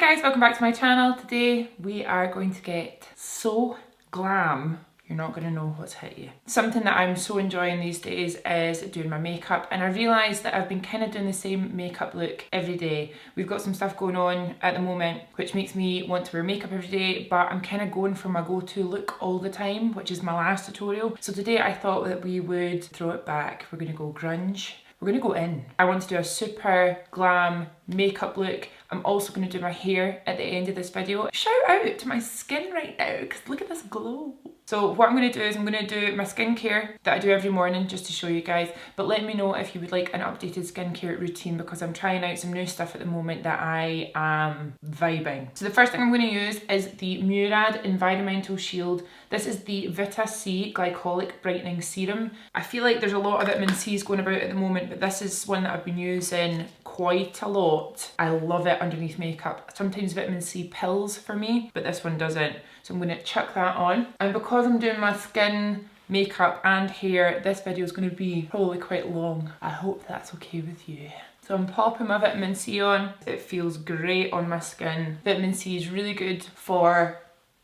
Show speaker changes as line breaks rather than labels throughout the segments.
guys, welcome back to my channel. Today we are going to get so glam. You're not going to know what's hit you. Something that I'm so enjoying these days is doing my makeup, and I realised that I've been kind of doing the same makeup look every day. We've got some stuff going on at the moment which makes me want to wear makeup every day, but I'm kind of going for my go-to look all the time, which is my last tutorial. So today I thought that we would throw it back. We're going to go grunge. We're going to go in. I want to do a super glam makeup look. I'm also going to do my hair at the end of this video. Shout out to my skin right now because look at this glow. So what I'm going to do is I'm going to do my skincare that I do every morning just to show you guys, but let me know if you would like an updated skincare routine because I'm trying out some new stuff at the moment that I am vibing. So the first thing I'm going to use is the Murad Environmental Shield. This is the Vita C Glycolic Brightening Serum. I feel like there's a lot of vitamin C's going about at the moment, but this is one that I've been using quite a lot. I love it underneath makeup. Sometimes vitamin C pills for me, but this one doesn't. So I'm going to chuck that on. And because I'm doing my skin, makeup and hair, this video is going to be probably quite long. I hope that's okay with you. So I'm popping my vitamin C on. It feels great on my skin. Vitamin C is really good for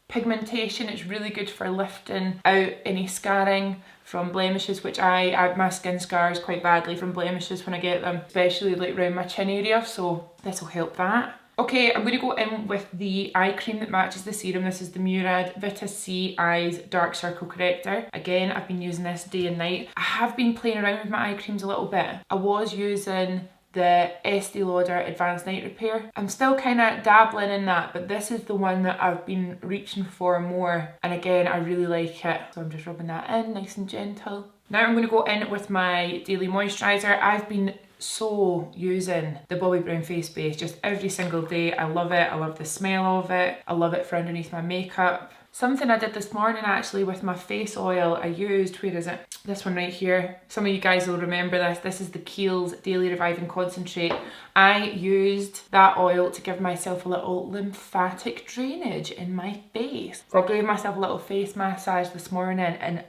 pigmentation. It's really good for lifting out any scarring from blemishes, which my skin scars quite badly from blemishes when I get them, especially like around my chin area, so this will help that. Okay, I'm going to go in with the eye cream that matches the serum. This is the Murad Vita C Eyes Dark Circle Corrector. Again, I've been using this day and night. I have been playing around with my eye creams a little bit. I was using the Estee Lauder Advanced Night Repair. I'm still kind of dabbling in that, but this is the one that I've been reaching for more. And again, I really like it. So I'm just rubbing that in nice and gentle. Now I'm going to go in with my daily moisturiser. I've been so using the Bobbi Brown face base just every single day. I love it. I love the smell of it. I love it for underneath my makeup. Something I did this morning actually with my face oil, I used, where is it? This one right here. Some of you guys will remember this. This is the Kiehl's Daily Reviving Concentrate. I used that oil to give myself a little lymphatic drainage in my face. So I gave myself a little face massage this morning and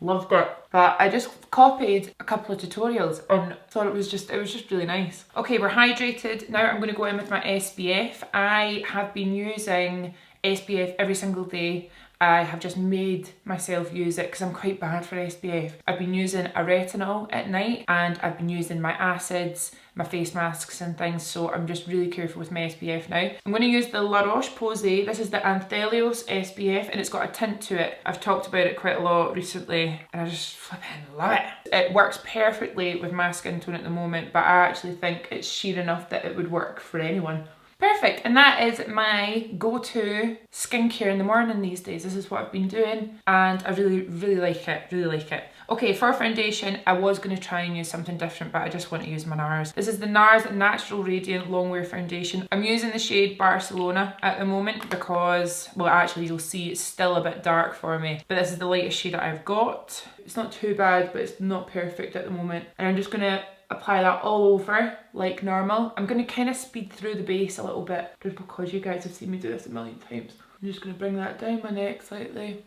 loved it. But I just copied a couple of tutorials and thought it was just really nice. Okay, we're hydrated. Now I'm going to go in with my SPF. I have been using SPF every single day. I have just made myself use it because I'm quite bad for SPF. I've been using a retinol at night and I've been using my acids, my face masks and things, so I'm just really careful with my SPF now. I'm going to use the La Roche-Posay. This is the Anthelios SPF and it's got a tint to it. I've talked about it quite a lot recently and I just flipping love it. It works perfectly with my skin tone at the moment, but I actually think it's sheer enough that it would work for anyone. Perfect, and that is my go-to skincare in the morning these days. This is what I've been doing and I really like it, Okay, for foundation, I was going to try and use something different, but I just want to use my NARS. This is the NARS Natural Radiant Longwear Foundation. I'm using the shade Barcelona at the moment because, well actually you'll see it's still a bit dark for me, but this is the lightest shade that I've got. It's not too bad, but it's not perfect at the moment. And I'm just going to apply that all over like normal. I'm going to kind of speed through the base a little bit just because you guys have seen me do this a million times. I'm just going to bring that down my neck slightly.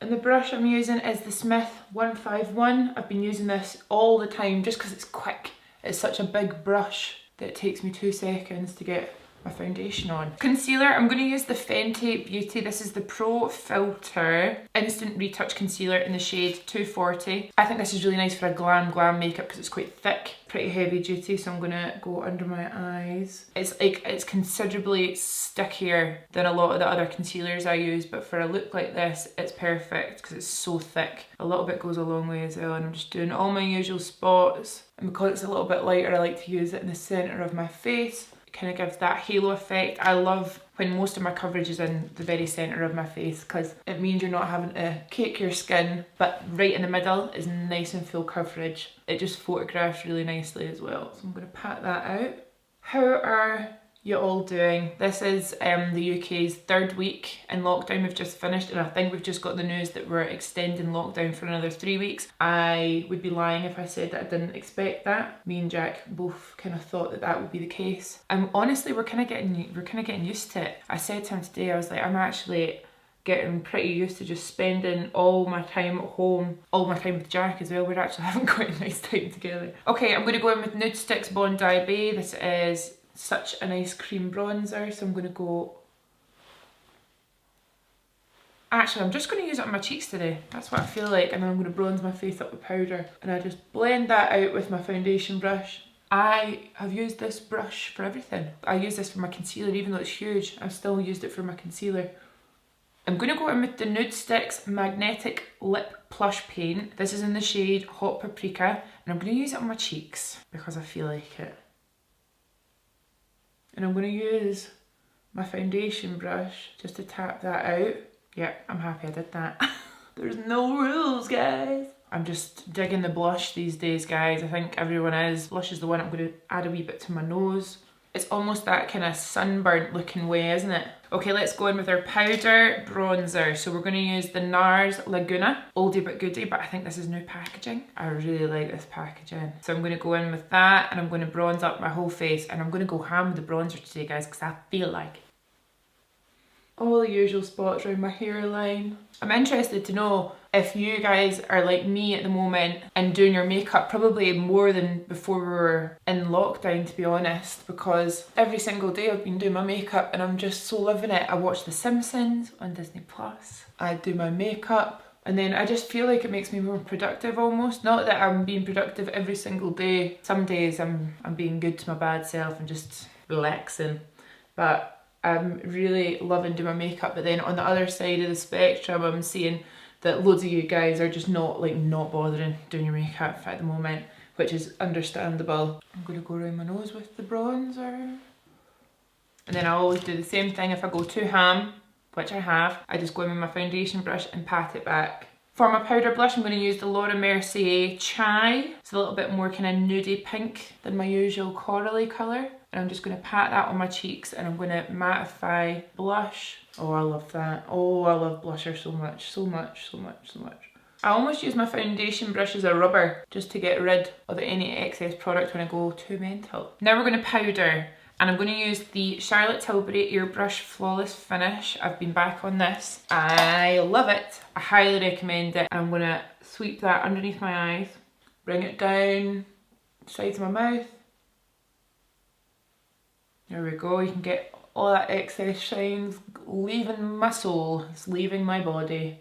And the brush I'm using is the Smith 151. I've been using this all the time just because it's quick. It's such a big brush that it takes me 2 seconds to get my foundation on. Concealer, I'm going to use the Fenty Beauty. This is the Pro Filter Instant Retouch Concealer in the shade 240. I think this is really nice for a glam makeup because it's quite thick, pretty heavy duty, so I'm going to go under my eyes. It's considerably stickier than a lot of the other concealers I use, but for a look like this, it's perfect because it's so thick. A little bit goes a long way as well, and I'm just doing all my usual spots. And because it's a little bit lighter, I like to use it in the centre of my face. Kind of gives that halo effect. I love when most of my coverage is in the very centre of my face because it means you're not having to cake your skin, but right in the middle is nice and full coverage. It just photographs really nicely as well. So I'm going to pat that out. How are you all doing? This is the UK's 3rd week in lockdown. We've just finished and I think we've just got the news that we're extending lockdown for another 3 weeks. I would be lying if I said that I didn't expect that. Me and Jack both kind of thought that that would be the case. Honestly, we're kind of getting used to it. I said to him today, I was like, I'm actually getting pretty used to just spending all my time at home, all my time with Jack as well. We're actually having quite a nice time together. Okay, I'm going to go in with Nude Sticks Bondi Bay. This is such a nice cream bronzer, so I'm going to go... Actually, I'm just going to use it on my cheeks today. That's what I feel like, and then I'm going to bronze my face up with powder. And I just blend that out with my foundation brush. I have used this brush for everything. I use this for my concealer, even though it's huge. I've still used it for my concealer. I'm going to go in with the Nude Sticks Magnetic Lip Plush Paint. This is in the shade Hot Paprika, and I'm going to use it on my cheeks because I feel like it. And I'm going to use my foundation brush just to tap that out. Yeah, I'm happy I did that. There's no rules, guys. I'm just digging the blush these days, guys. I think everyone is. Blush is the one I'm going to add a wee bit to my nose. It's almost that kind of sunburnt looking way, isn't it? Okay, let's go in with our powder bronzer. So we're going to use the NARS Laguna. Oldie but goodie, but I think this is new packaging. I really like this packaging. So I'm going to go in with that, and I'm going to bronze up my whole face, and I'm going to go ham with the bronzer today, guys, because I feel like it. All the usual spots around my hairline. I'm interested to know if you guys are like me at the moment and doing your makeup probably more than before we were in lockdown, to be honest, because every single day I've been doing my makeup and I'm just so loving it. I watch The Simpsons on Disney Plus. I do my makeup, and then I just feel like it makes me more productive almost. Not that I'm being productive every single day. Some days I'm being good to my bad self and just relaxing, but I'm really loving doing my makeup. But then on the other side of the spectrum, I'm seeing that loads of you guys are just not bothering doing your makeup at the moment, which is understandable. I'm going to go around my nose with the bronzer. And then I always do the same thing. If I go too ham, which I have, I just go in with my foundation brush and pat it back. For my powder blush, I'm going to use the Laura Mercier Chai. It's a little bit more kind of nudie pink than my usual corally colour. And I'm just going to pat that on my cheeks, and I'm going to mattify blush. Oh, I love that. Oh, I love blusher so much, so much, so much, so much. I almost use my foundation brush as a rubber just to get rid of any excess product when I go too mental. Now we're going to powder, and I'm going to use the Charlotte Tilbury Airbrush Flawless Finish. I've been back on this. I love it. I highly recommend it. I'm going to sweep that underneath my eyes, bring it down sides of my mouth. There we go. You can get all that excess shine leaving my soul. It's leaving my body.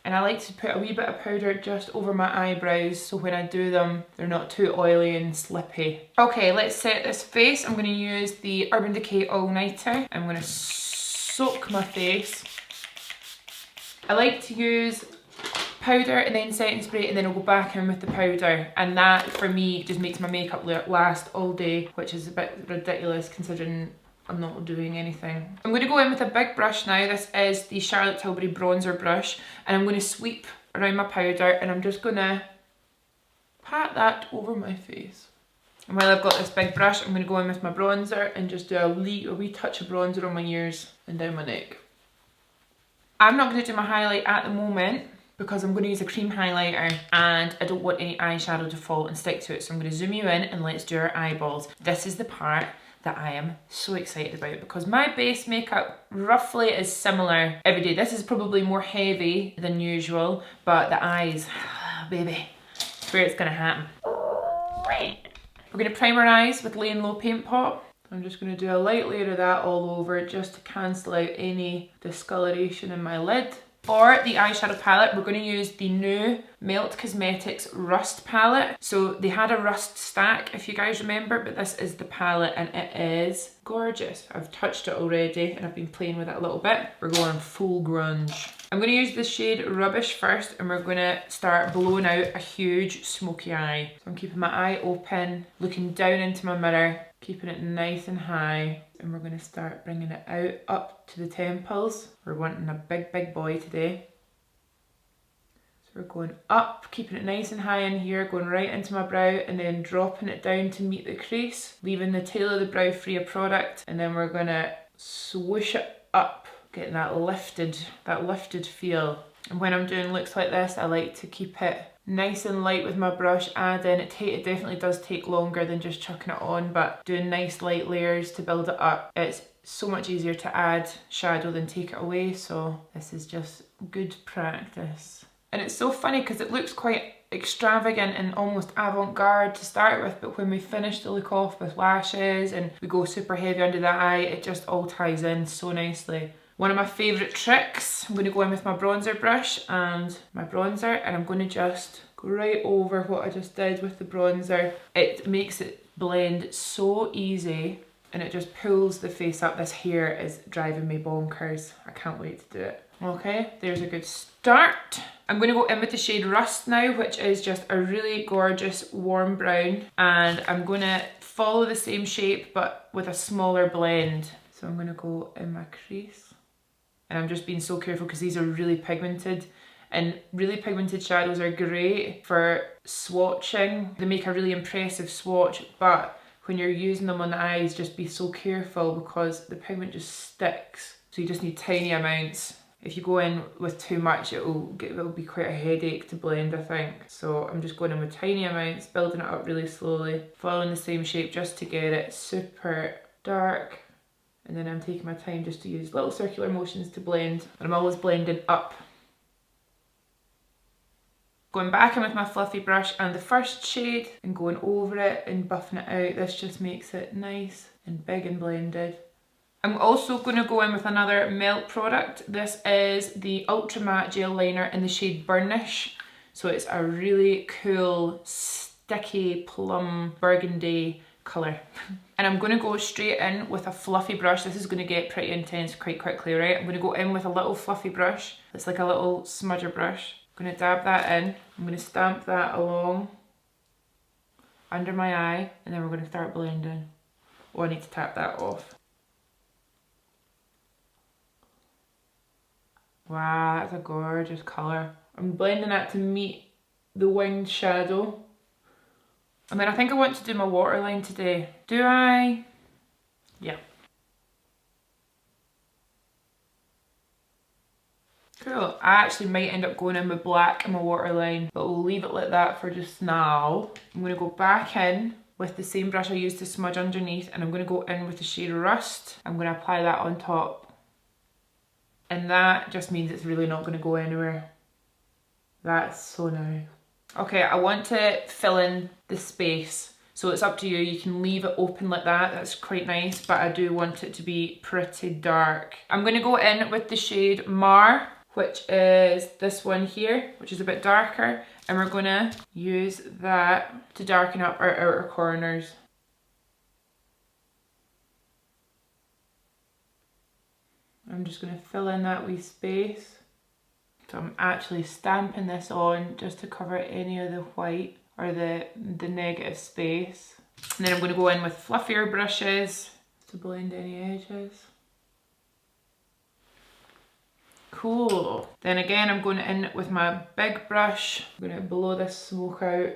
And I like to put a wee bit of powder just over my eyebrows, so when I do them, they're not too oily and slippy. Okay, let's set this face. I'm going to use the Urban Decay All Nighter. I'm going to soak my face. I like to use powder and then setting spray, and then I'll go back in with the powder, and that for me just makes my makeup last all day, which is a bit ridiculous considering I'm not doing anything. I'm going to go in with a big brush now. This is the Charlotte Tilbury bronzer brush, and I'm going to sweep around my powder, and I'm just going to pat that over my face. And while I've got this big brush, I'm going to go in with my bronzer and just do a wee touch of bronzer on my ears and down my neck. I'm not going to do my highlight at the moment because I'm going to use a cream highlighter, and I don't want any eyeshadow to fall and stick to it, so I'm going to zoom you in and let's do our eyeballs. This is the part that I am so excited about because my base makeup roughly is similar every day. This is probably more heavy than usual, but the eyes, baby, it's where it's going to happen. We're going to prime our eyes with Lay and Low Paint Pot. I'm just going to do a light layer of that all over just to cancel out any discoloration in my lid. For the eyeshadow palette, we're going to use the new Melt Cosmetics Rust palette. So they had a Rust stack, if you guys remember, but this is the palette and it is gorgeous. I've touched it already and I've been playing with it a little bit. We're going full grunge. I'm going to use the shade Rubbish first, and we're going to start blowing out a huge smoky eye. So I'm keeping my eye open, looking down into my mirror, keeping it nice and high, and we're going to start bringing it out up to the temples. We're wanting a big boy today. So we're going up, keeping it nice and high in here, going right into my brow, and then dropping it down to meet the crease, leaving the tail of the brow free of product, and then we're going to swoosh it up, getting that lifted feel. And when I'm doing looks like this, I like to keep it nice and light with my brush, add in, it definitely does take longer than just chucking it on, but doing nice light layers to build it up. It's so much easier to add shadow than take it away, so this is just good practice. And it's so funny because it looks quite extravagant and almost avant-garde to start with, but when we finish the look off with lashes and we go super heavy under the eye, it just all ties in so nicely. One of my favourite tricks, I'm going to go in with my bronzer brush and my bronzer, and I'm going to just go right over what I just did with the bronzer. It makes it blend so easy and it just pulls the face up. This hair is driving me bonkers. I can't wait to do it. Okay, there's a good start. I'm going to go in with the shade Rust now, which is just a really gorgeous warm brown, and I'm going to follow the same shape but with a smaller blend. So I'm going to go in my crease. And I'm just being so careful because these are really pigmented, and really pigmented shadows are great for swatching. They make a really impressive swatch, but when you're using them on the eyes, just be so careful because the pigment just sticks. So you just need tiny amounts. If you go in with too much, it'll be quite a headache to blend, I think. So I'm just going in with tiny amounts, building it up really slowly, following the same shape just to get it super dark. And then I'm taking my time just to use little circular motions to blend. And I'm always blending up. Going back in with my fluffy brush and the first shade and going over it and buffing it out. This just makes it nice and big and blended. I'm also going to go in with another Melt product. This is the Ultra Matte Gel Liner in the shade Burnish. So it's a really cool, sticky, plum, burgundy colour. And I'm going to go straight in with a fluffy brush. This is going to get pretty intense quite quickly, right? I'm going to go in with a little fluffy brush. It's like a little smudger brush. I'm going to dab that in. I'm going to stamp that along under my eye, and then we're going to start blending. Oh, I need to tap that off. Wow, that's a gorgeous colour. I'm blending that to meet the winged shadow. And then I think I want to do my waterline today. Do I? Yeah. Cool. I actually might end up going in with black in my waterline, but we'll leave it like that for just now. I'm going to go back in with the same brush I used to smudge underneath, and I'm going to go in with the shade Rust. I'm going to apply that on top. And that just means it's really not going to go anywhere. That's so nice. Okay, I want to fill in the space. So it's up to you. You can leave it open like that. That's quite nice, but I do want it to be pretty dark. I'm going to go in with the shade Mar, which is this one here, which is a bit darker. And we're going to use that to darken up our outer corners. I'm just going to fill in that wee space. So I'm actually stamping this on just to cover any of the white or the negative space. And then I'm going to go in with fluffier brushes to blend any edges. Cool. Then again, I'm going in with my big brush. I'm going to blow this smoke out.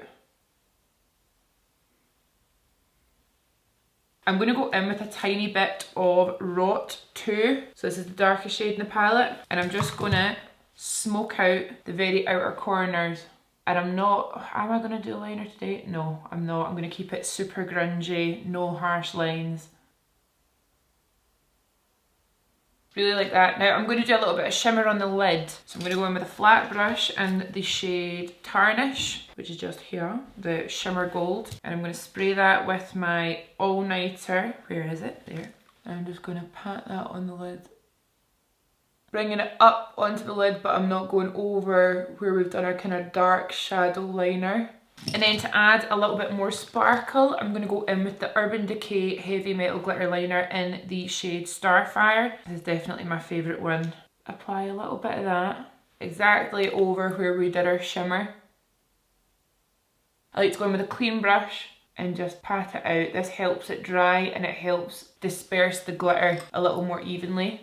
I'm going to go in with a tiny bit of Rot 2. So this is the darkest shade in the palette. And I'm just going to smoke out the very outer corners. And am I going to do a liner today? No, I'm not. I'm going to keep it super grungy, no harsh lines. Really like that. Now I'm going to do a little bit of shimmer on the lid. So I'm going to go in with a flat brush and the shade Tarnish, which is just here, the shimmer gold. And I'm going to spray that with my all-nighter. Where is it? There. And I'm just going to pat that on the lid. Bringing it up onto the lid, but I'm not going over where we've done our kind of dark shadow liner. And then to add a little bit more sparkle, I'm going to go in with the Urban Decay Heavy Metal Glitter Liner in the shade Starfire. This is definitely my favourite one. Apply a little bit of that exactly over where we did our shimmer. I like to go in with a clean brush and just pat it out. This helps it dry and it helps disperse the glitter a little more evenly.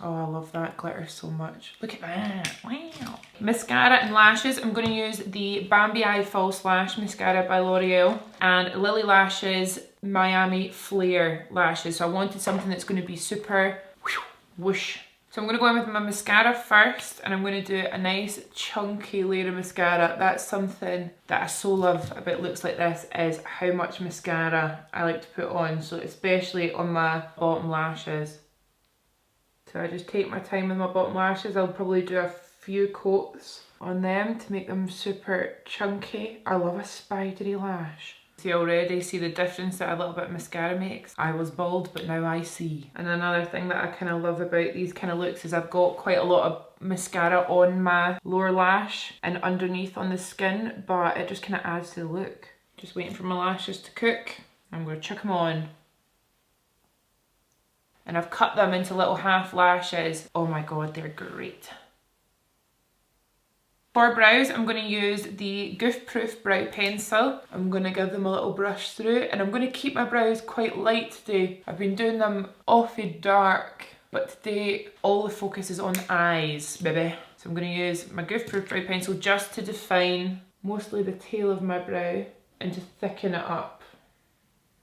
Oh, I love that glitter so much. Look at that, wow. Mascara and lashes, I'm going to use the Bambi Eye False Lash Mascara by L'Oreal and Lily Lashes Miami Flare Lashes. So I wanted something that's going to be super whoosh. So I'm going to go in with my mascara first and I'm going to do a nice chunky layer of mascara. That's something that I so love about looks like this, is how much mascara I like to put on. So especially on my bottom lashes. So I just take my time with my bottom lashes. I'll probably do a few coats on them to make them super chunky. I love a spidery lash. See already, see the difference that a little bit of mascara makes? I was bald, but now I see. And another thing that I kind of love about these kind of looks is I've got quite a lot of mascara on my lower lash and underneath on the skin, but it just kind of adds to the look. Just waiting for my lashes to cook. I'm going to chuck them on. And I've cut them into little half lashes. Oh my god, they're great. For brows, I'm going to use the Goof Proof Brow Pencil. I'm going to give them a little brush through, and I'm going to keep my brows quite light today. I've been doing them awfully dark, but today all the focus is on eyes, baby. So I'm going to use my Goof Proof Brow Pencil just to define mostly the tail of my brow and to thicken it up.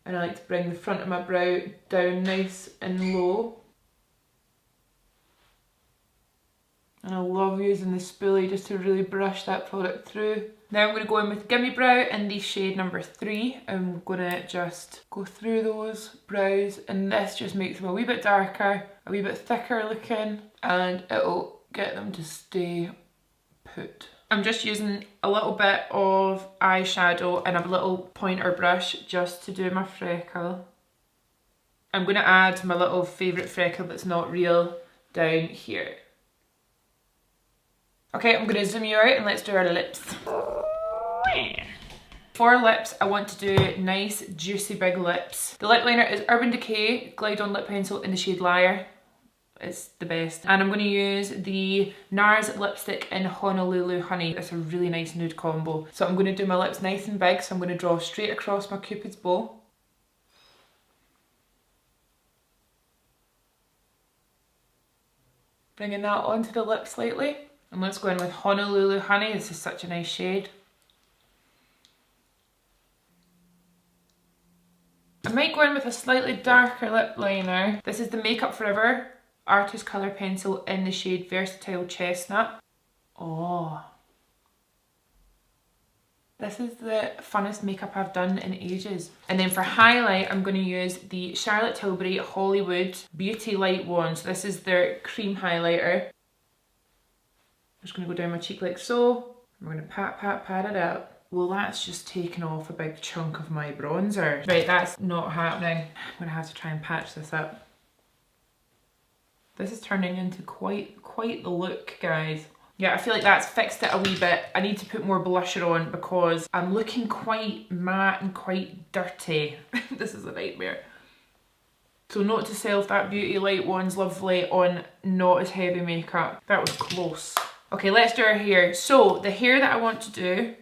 And I like to bring the front of my brow down nice and low. And I love using the spoolie just to really brush that product through. Now I'm going to go in with Gimme Brow in the shade number 3. I'm going to just go through those brows, and this just makes them a wee bit darker, a wee bit thicker looking, and it'll get them to stay put. I'm just using a little bit of eyeshadow and a little pointer brush just to do my freckle. I'm going to add my little favourite freckle that's not real down here. Okay, I'm going to zoom you out and let's do our lips. For lips, I want to do nice, juicy, big lips. The lip liner is Urban Decay Glide On Lip Pencil in the shade Liar. It's the best. And I'm going to use the NARS lipstick in Honolulu Honey. It's a really nice nude combo. So I'm going to do my lips nice and big, so I'm going to draw straight across my Cupid's bow. Bringing that onto the lip slightly. And let's go in with Honolulu Honey. This is such a nice shade. I might go in with a slightly darker lip liner. This is the Makeup Forever Artist Colour Pencil in the shade Versatile Chestnut. Oh. This is the funnest makeup I've done in ages. And then for highlight, I'm going to use the Charlotte Tilbury Hollywood Beauty Light Wand. So this is their cream highlighter. I'm just going to go down my cheek like so. I'm going to pat it out. Well, that's just taken off a big chunk of my bronzer. Right, that's not happening. I'm going to have to try and patch this up. This is turning into quite the look, guys. Yeah, I feel like that's fixed it a wee bit. I need to put more blusher on because I'm looking quite matte and quite dirty. This is a nightmare. So note to self, that Beauty Light Wand's lovely on not as heavy makeup. That was close. Okay, let's do our hair. So the hair that I want to do,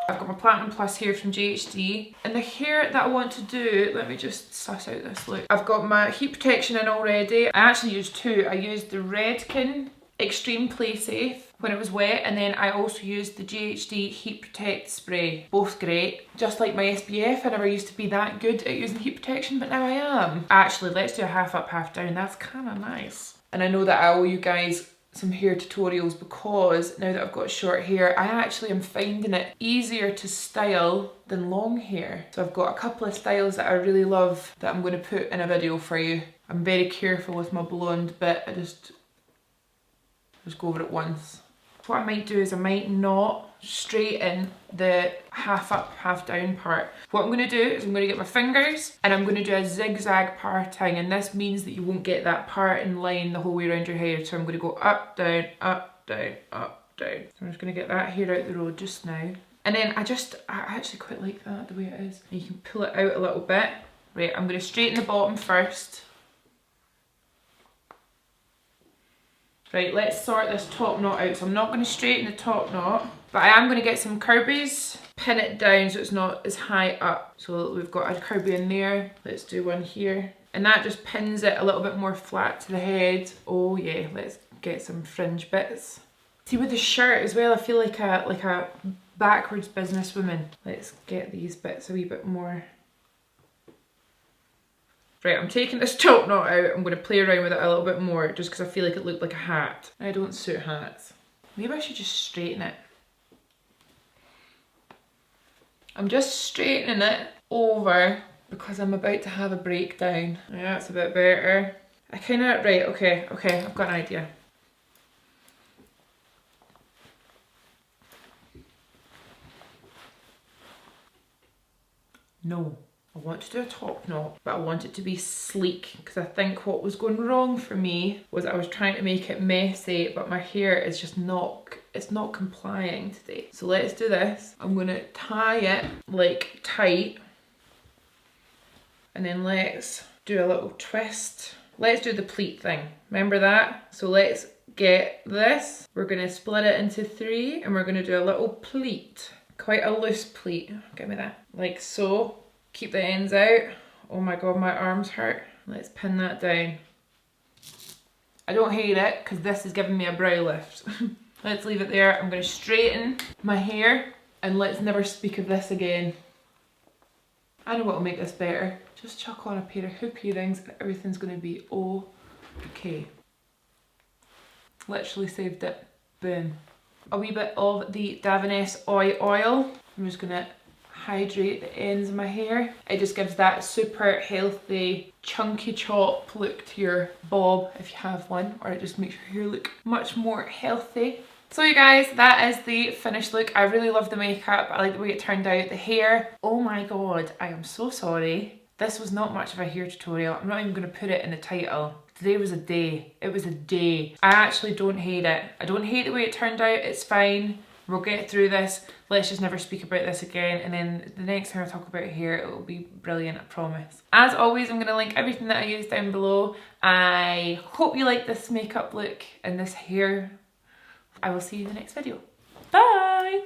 I've got my Platinum Plus hair from GHD. And the hair that I want to do, let me just suss out this look. I've got my heat protection in already. I actually used two. I used the Redken Extreme Play Safe when it was wet, and then I also used the GHD Heat Protect Spray. Both great. Just like my SPF, I never used to be that good at using heat protection, but now I am. Actually, let's do a half up, half down. That's kind of nice. And I know that I owe you guys some hair tutorials because now that I've got short hair, I actually am finding it easier to style than long hair. So I've got a couple of styles that I really love that I'm going to put in a video for you. I'm very careful with my blonde bit. I just go over it once. What I might do is I might not straighten the half up, half down part. What I'm going to do is I'm going to get my fingers and I'm going to do a zigzag parting, and this means that you won't get that part in line the whole way around your hair. So I'm going to go up, down, up, down, up, down. So I'm just going to get that hair out the road just now. And then I actually quite like that the way it is. And you can pull it out a little bit. Right, I'm going to straighten the bottom first. Right, let's sort this top knot out. So I'm not going to straighten the top knot, but I am going to get some Kirby's, pin it down so it's not as high up. So we've got a Kirby in there. Let's do one here. And that just pins it a little bit more flat to the head. Oh yeah, let's get some fringe bits. See, with the shirt as well, I feel like a backwards businesswoman. Let's get these bits a wee bit more. Right, I'm taking this top knot out. I'm going to play around with it a little bit more just because I feel like it looked like a hat. I don't suit hats. Maybe I should just straighten it. I'm just straightening it over because I'm about to have a breakdown. Yeah, that's a bit better. I kind of, right, okay, I've got an idea. No. I want to do a top knot, but I want it to be sleek because I think what was going wrong for me was I was trying to make it messy, but my hair is just it's not complying today. So let's do this. I'm gonna tie it like tight, and then let's do a little twist. Let's do the pleat thing. Remember that? So let's get this. We're gonna split it into 3 and we're gonna do a little pleat. Quite a loose pleat. Give me that. Like so. Keep the ends out. Oh my god, my arms hurt. Let's pin that down. I don't hate it because this is giving me a brow lift. Let's leave it there. I'm going to straighten my hair and let's never speak of this again. I know what will make this better. Just chuck on a pair of hoop earrings and everything's going to be okay. Literally saved it. Boom. A wee bit of the Davines oil. I'm just going to hydrate the ends of my hair. It just gives that super healthy chunky chop look to your bob if you have one, or it just makes your hair look much more healthy. So you guys, that is the finished look. I really love the makeup. I like the way it turned out. The hair, oh my god, I am so sorry. This was not much of a hair tutorial. I'm not even going to put it in the title. Today was a day. It was a day. I actually don't hate it. I don't hate the way it turned out. It's fine. We'll get through this. Let's just never speak about this again, and then the next time I talk about hair, it will be brilliant, I promise. As always, I'm going to link everything that I used down below. I hope you like this makeup look and this hair. I will see you in the next video. Bye!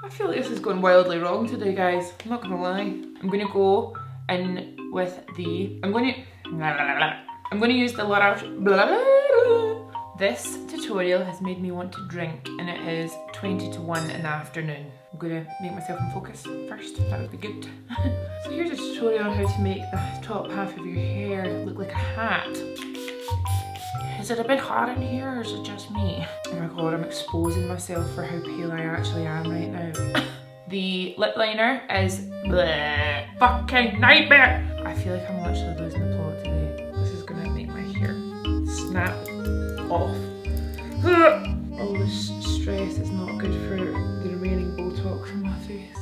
I feel like this is going wildly wrong today, guys. I'm not going to lie. I'm going to go in with the... I'm going to use the L'Oreal... This tutorial has made me want to drink, and it is 20 to 1 in the afternoon. I'm going to make myself in focus first, that would be good. So here's a tutorial on how to make the top half of your hair look like a hat. Is it a bit hot in here, or is it just me? Oh my god, I'm exposing myself for how pale I actually am right now. The lip liner is bleh, fucking nightmare! I feel like I'm literally losing the plot today. This is going to make my hair snap off. All this stress is not good for the remaining Botox from my face.